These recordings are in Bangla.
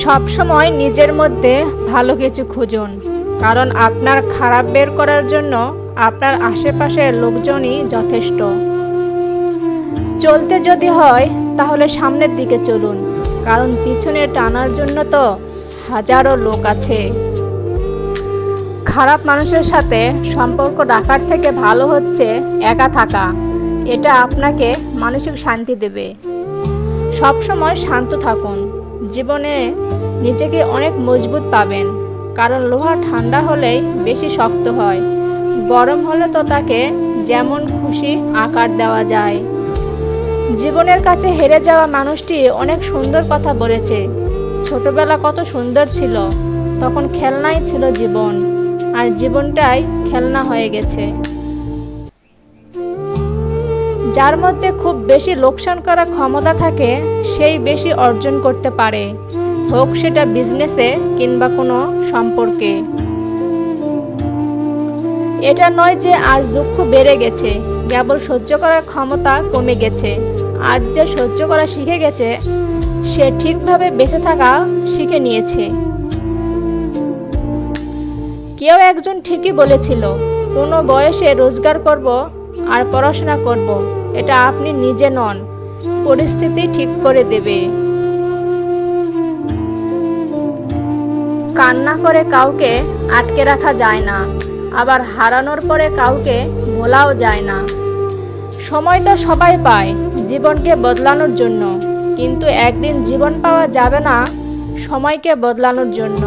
সবসময় নিজের মধ্যে ভালো কিছু খুঁজুন, কারণ আপনার খারাপ বের করার জন্য আপনার আশেপাশের লোকজনই যথেষ্ট। চলতে যদি হয় তাহলে সামনের দিকে চলুন, কারণ পিছনে টানার জন্য তো হাজারো লোক আছে। খারাপ মানুষের সাথে সম্পর্ক রাখার থেকে ভালো হচ্ছে একা থাকা। এটা আপনাকে মানসিক শান্তি দেবে। সবসময় শান্ত থাকুন। জীবনে নিজেকে অনেক মজবুত পাবেন, কারণ লোহা ঠান্ডা হলেই বেশি শক্ত হয়, গরম হলে তো তাকে যেমন খুশি আকার দেওয়া যায়। জীবনের কাছে হেরে যাওয়া মানুষটি অনেক সুন্দর কথা বলেছে। ছোটবেলা কত সুন্দর ছিল, তখন খেলনাই ছিল জীবন, আর জীবনটাই খেলনা হয়ে গেছে। যার মধ্যে খুব বেশি লোকসান করার ক্ষমতা থাকে সেই বেশি অর্জন করতে পারে, হোক সেটা বিজনেসে কিংবা কোনো সম্পর্কে। এটা নয় যে আজ দুঃখ বেড়ে গেছে, কেবল সহ্য করার ক্ষমতা কমে গেছে। আজ যে সহ্য করা শিখে গেছে, সে ঠিকভাবে বেঁচে থাকা শিখে নিয়েছে। কেউ একজন ঠিকই বলেছিল, কোনো বয়সে রোজগার করব আর পড়াশোনা করব, এটা আপনি নিজে নন, পরিস্থিতি ঠিক করে দেবে। কান্না করে কাউকে আটকে রাখা যায় না, আবার হারানোর পরে কাউকে ভোলাও যায় না। সময় তো সবাই পায় জীবনকে বদলানোর জন্য, কিন্তু একদিন জীবন পাওয়া যাবে না সময়কে বদলানোর জন্য।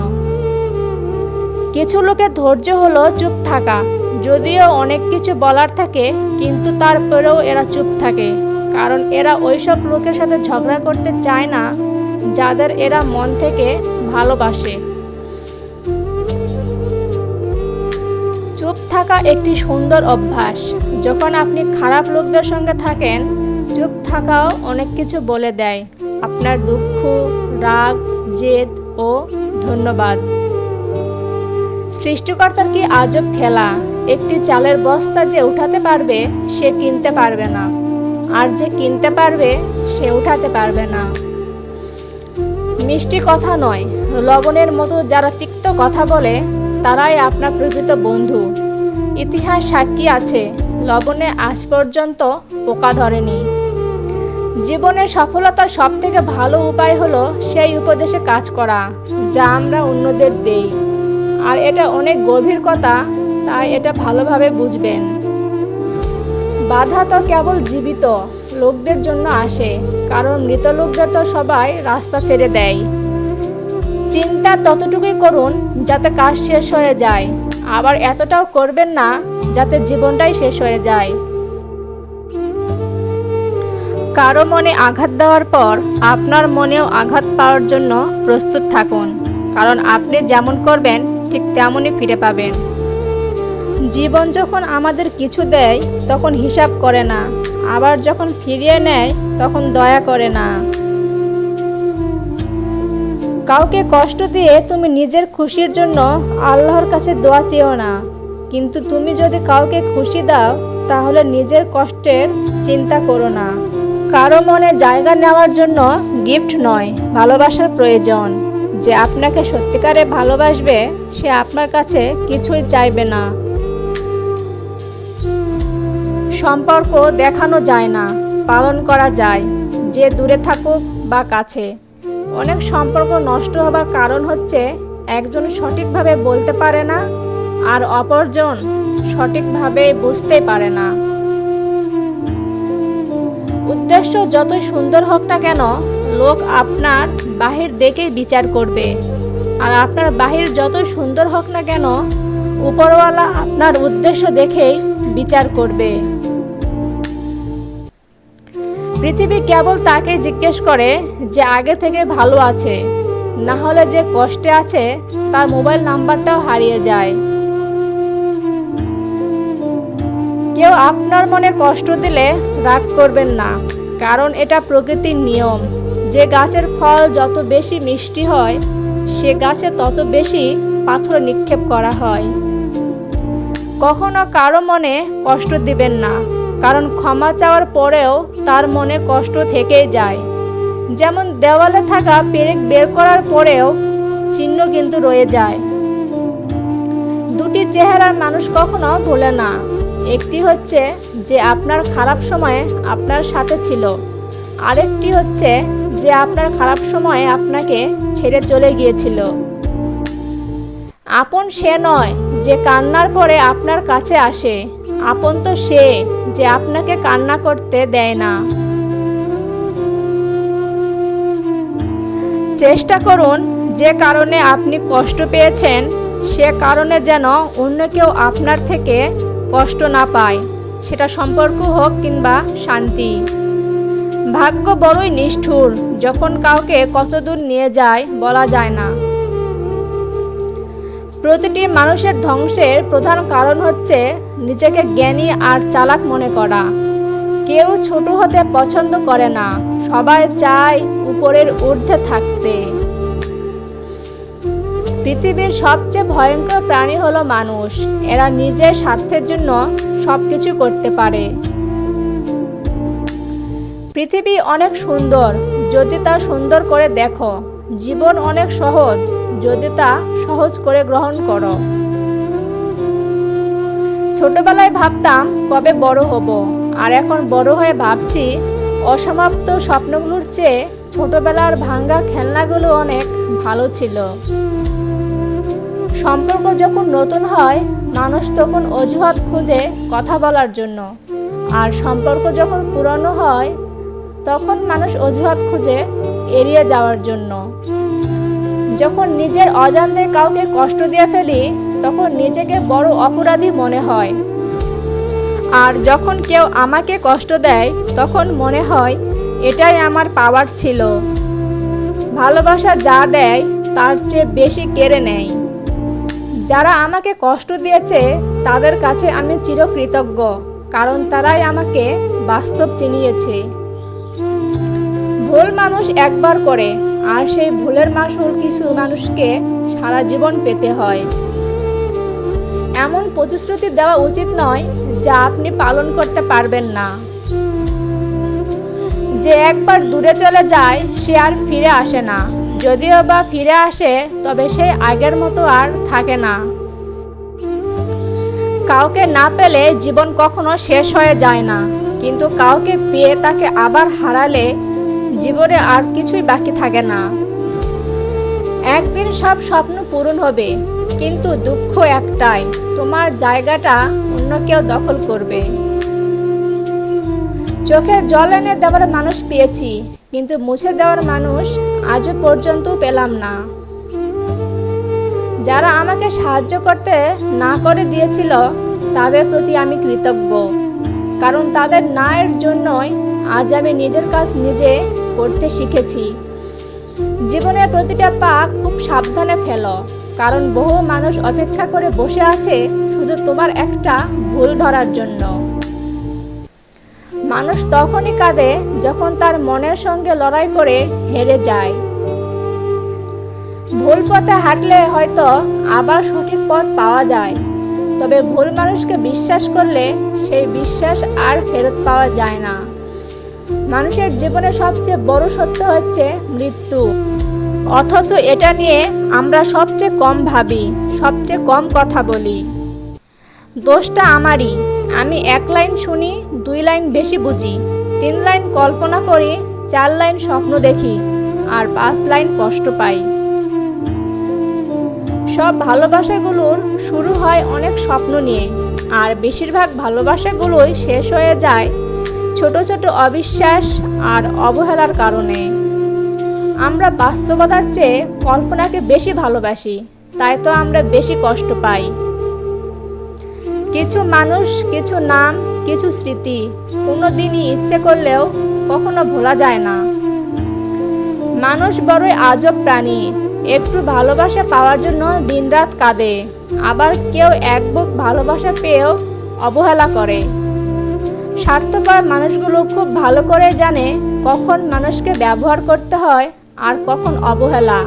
কিছু লোকের ধৈর্য হলো চুপ থাকা। যদিও অনেক কিছু বলার থাকে, কিন্তু তারপরেও এরা চুপ থাকে, কারণ এরা ওইসব লোকের সাথে ঝগড়া করতে চায় না যাদের এরা মন থেকে ভালোবাসে। চুপ থাকা একটি সুন্দর অভ্যাস। যখন আপনি খারাপ লোকদের সঙ্গে থাকেন, চুপ থাকাও অনেক কিছু বলে দেয়, আপনার দুঃখ, রাগ, জেদ ও ধন্যবাদ। সৃষ্টিকর্তার কি আজব খেলা! একটি চালের বস্তা যে উঠাতে পারবে সে কিনতে পারবে না, আর যে কিনতে পারবে সে উঠাতে পারবে না। মিষ্টি কথা নয়, লবণের মতো যারা তিক্ত কথা বলে তারাই আপনার প্রকৃত বন্ধু। ইতিহাস সাক্ষী আছে, লবণে আজ পর্যন্ত পোকা ধরেনি। জীবনের সফলতার সবথেকে ভালো উপায় হলো সেই উপদেশে কাজ করা যা আমরা অন্যদের দেই। আর এটা অনেক গভীর কথা, তাই এটা ভালোভাবে বুঝবেন। বাধা তো কেবল জীবিত লোকদের জন্য আসে, কারণ মৃত লোকদের তো সবাই রাস্তা ছেড়ে দেয়। চিন্তা ততটুকুই করুন যাতে কাজ শেষ হয়ে যায়, আবার এতটাও করবেন না যাতে জীবনটাই শেষ হয়ে যায়। কারো মনে আঘাত দেওয়ার পর আপনার মনেও আঘাত পাওয়ার জন্য প্রস্তুত থাকুন, কারণ আপনি যেমন করবেন ঠিক তেমনই ফিরে পাবেন। জীবন যখন আমাদের কিছু দেয় তখন হিসাব করে না, আবার যখন ফিরিয়ে নেয় তখন দয়া করে না। কাউকে কষ্ট দিয়ে তুমি নিজের খুশির জন্য আল্লাহর কাছে দোয়া চেও না, কিন্তু তুমি যদি কাউকে খুশি দাও তাহলে নিজের কষ্টের চিন্তা করো না। কারো মনে জায়গা নেওয়ার জন্য গিফট নয়, ভালোবাসার প্রয়োজন। যে আপনাকে সত্যিকারে ভালোবাসবে সে আপনার কাছে কিছুই চাইবে না। সম্পর্ক দেখানো যায় না, পালন করা যায়, যে দূরে থাকুক বা কাছে। অনেক সম্পর্ক নষ্ট হবার কারণ হচ্ছে একজন সঠিকভাবে বলতে পারে না আর অপরজন সঠিকভাবে বুঝতে পারে না। উদ্দেশ্য যতই সুন্দর হোক না কেন, লোক আপনার বাহির দেখেই বিচার করবে, আর আপনার বাহির যতই সুন্দর হোক না কেন, উপরওয়ালা আপনার উদ্দেশ্য দেখেই বিচার করবে। পৃথিবী কেবল তাকে জিজ্ঞেস করে যে আগে থেকে ভালো আছে, না হলে যে কষ্টে আছে তার মোবাইল নাম্বারটাও হারিয়ে যায়। কেউ আপনার মনে কষ্ট দিলে রাগ করবেন না, কারণ এটা প্রকৃতির নিয়ম। যে গাছের ফল যত বেশি মিষ্টি হয় সে গাছে তত বেশি পাথর নিক্ষেপ করা হয়। কখনো কারো মনে কষ্ট দিবেন না, কারণ ক্ষমা চাওয়ার পরেও তার মনে কষ্ট থেকেই যায়। যেমন দেওয়ালে থাকা পেরেক বের করার পরেও চিহ্ন কিন্তু রয়ে যায়। দুটি চেহারার মানুষ কখনো ভোলে না। একটি হচ্ছে যে আপনার খারাপ সময়ে আপনার সাথে ছিল, আরেকটি হচ্ছে যে আপনার খারাপ সময়ে আপনাকে ছেড়ে চলে গিয়েছিল। আপন সে নয় যে কান্নার পরে আপনার কাছে আসে, আপন তো সে যে আপনাকে কান্না করতে দেয় না। চেষ্টা করুন যে কারণে আপনি কষ্ট পেয়েছেন সে কারণে যেন অন্য কেউ আপনার থেকে কষ্ট না পায়, সেটা সম্পর্ক হোক কিংবা শান্তি। ভাগ্য বড়ই নিষ্ঠুর, যখন কাউকে কতদূর নিয়ে যায় বলা যায় না। প্রতিটি মানুষের ধ্বংসের প্রধান কারণ হচ্ছে নিজেকে জ্ঞানী আর চালাক মনে করা। কেউ ছোট হতে পছন্দ করে না, সবাই চায় উপরের ঊর্ধ্বে থাকতে। পৃথিবীর সবচেয়ে ভয়ঙ্কর প্রাণী হলো মানুষ। এরা নিজের স্বার্থের জন্য সবকিছু করতে পারে। পৃথিবী অনেক সুন্দর যদি তা সুন্দর করে দেখো। জীবন অনেক সহজ যদি তা সহজ করে গ্রহণ করো। ছোটবেলায় ভাবতাম কবে বড় হব, আর এখন বড় হয়ে ভাবছি অসমাপ্ত স্বপ্নগুলোর চেয়ে ছোটবেলার ভাঙ্গা খেলনাগুলো অনেক ভালো ছিল। সম্পর্ক যখন নতুন হয় মানুষ তখন অজুহাত খুঁজে কথা বলার জন্য, আর সম্পর্ক যখন পুরনো হয় তখন মানুষ অজুহাত খুঁজে এড়িয়ে যাওয়ার জন্য। যখন নিজের অজান্তে কাউকে কষ্ট দিয়ে ফেলি তখন নিজেকে বড় অপরাধী মনে হয়, আর যখন কেউ আমাকে কষ্ট দেয় তখন মনে হয় এটাই আমার পাওয়ার ছিল। ভালোবাসা যা দেয় তার চেয়ে বেশি কেড়ে নেয়। যারা আমাকে কষ্ট দিয়েছে তাদের কাছে আমি চিরকৃতজ্ঞ, কারণ তারাই আমাকে বাস্তব চিনিয়েছে। ভুল মানুষ একবার করে, আর সেই ভুলের মাসুল কিছু মানুষকে সারা জীবন পেতে হয়। এমন প্রতিশ্রুতি দেওয়া উচিত নয় যা আপনি পালন করতে পারবেন না। যে একবার দূরে চলে যায় সে আর ফিরে আসে না, যদিও বা ফিরে আসে তবে সে আগের মতো আর থাকে না। কাউকে না পেলে জীবন কখনো শেষ হয়ে যায় না, কিন্তু কাউকে পেয়ে তাকে আবার হারালে জীবনে আর কিছুই বাকি থাকে না। একদিন সব স্বপ্ন পূরণ হবে, কিন্তু দুঃখ একটাই, তোমার জায়গাটা অন্য কেউ দখল করবে। চোখে জল এনে দেওয়ার মানুষ পেয়েছি, কিন্তু মুছে দেওয়ার মানুষ আজও পর্যন্ত পেলাম না। যারা আমাকে সাহায্য করতে না করে দিয়েছিল তাদের প্রতি আমি কৃতজ্ঞ, কারণ তাদের নায়ের জন্যই আজ আমি নিজের কাজ নিজে করতে শিখেছি। জীবনের প্রতিটা পা খুব সাবধানে ফেলো, কারণ বহু মানুষ অপেক্ষা করে বসে আছে শুধু তোমার একটা ভুল ধরার জন্য। মানুষ তখনই কাঁদে যখন তার মনের সঙ্গে লড়াই করে হেরে যায়। ভুল পথে হাঁটলে হয়তো আবার সঠিক পথ পাওয়া যায়, তবে ভুল মানুষকে বিশ্বাস করলে সেই বিশ্বাস আর ফেরত পাওয়া যায় না। মানুষের জীবনে সবচেয়ে বড় সত্য হচ্ছে মৃত্যু, অথচ এটা নিয়ে আমরা সবচেয়ে কম ভাবি, সবচেয়ে কম কথা বলি। দোষটা আমারই। আমি 1 লাইন শুনি, 2 লাইন বেশি বুঝি, 3 লাইন কল্পনা করি, 4 লাইন স্বপ্ন দেখি, আর 5 লাইন কষ্ট পাই। সব ভালোবাসাগুলোর শুরু হয় অনেক স্বপ্ন নিয়ে, আর বেশিরভাগ ভালোবাসাগুলোই শেষ হয়ে যায় ছোট ছোট অবিশ্বাস আর অবহেলার কারণে। আমরা বাস্তবতার চেয়ে কল্পনাকে বেশি ভালোবাসি, তাই তো আমরা বেশি কষ্ট পাই। কিছু মানুষ, কিছু নাম, কিছু স্মৃতি কোনোদিনই ইচ্ছে করলেও কখনো ভোলা যায় না। মানুষ বড়ই আজব প্রাণী, একটু ভালোবাসা পাওয়ার জন্য দিনরাত কাঁদে, আবার কেউ এক বুক ভালোবাসা পেয়েও অবহেলা করে। স্বার্থপর মানুষগুলো খুব ভালো করে জানে কখন মানুষকে ব্যবহার করতে হয় আর কখন অবহেলা।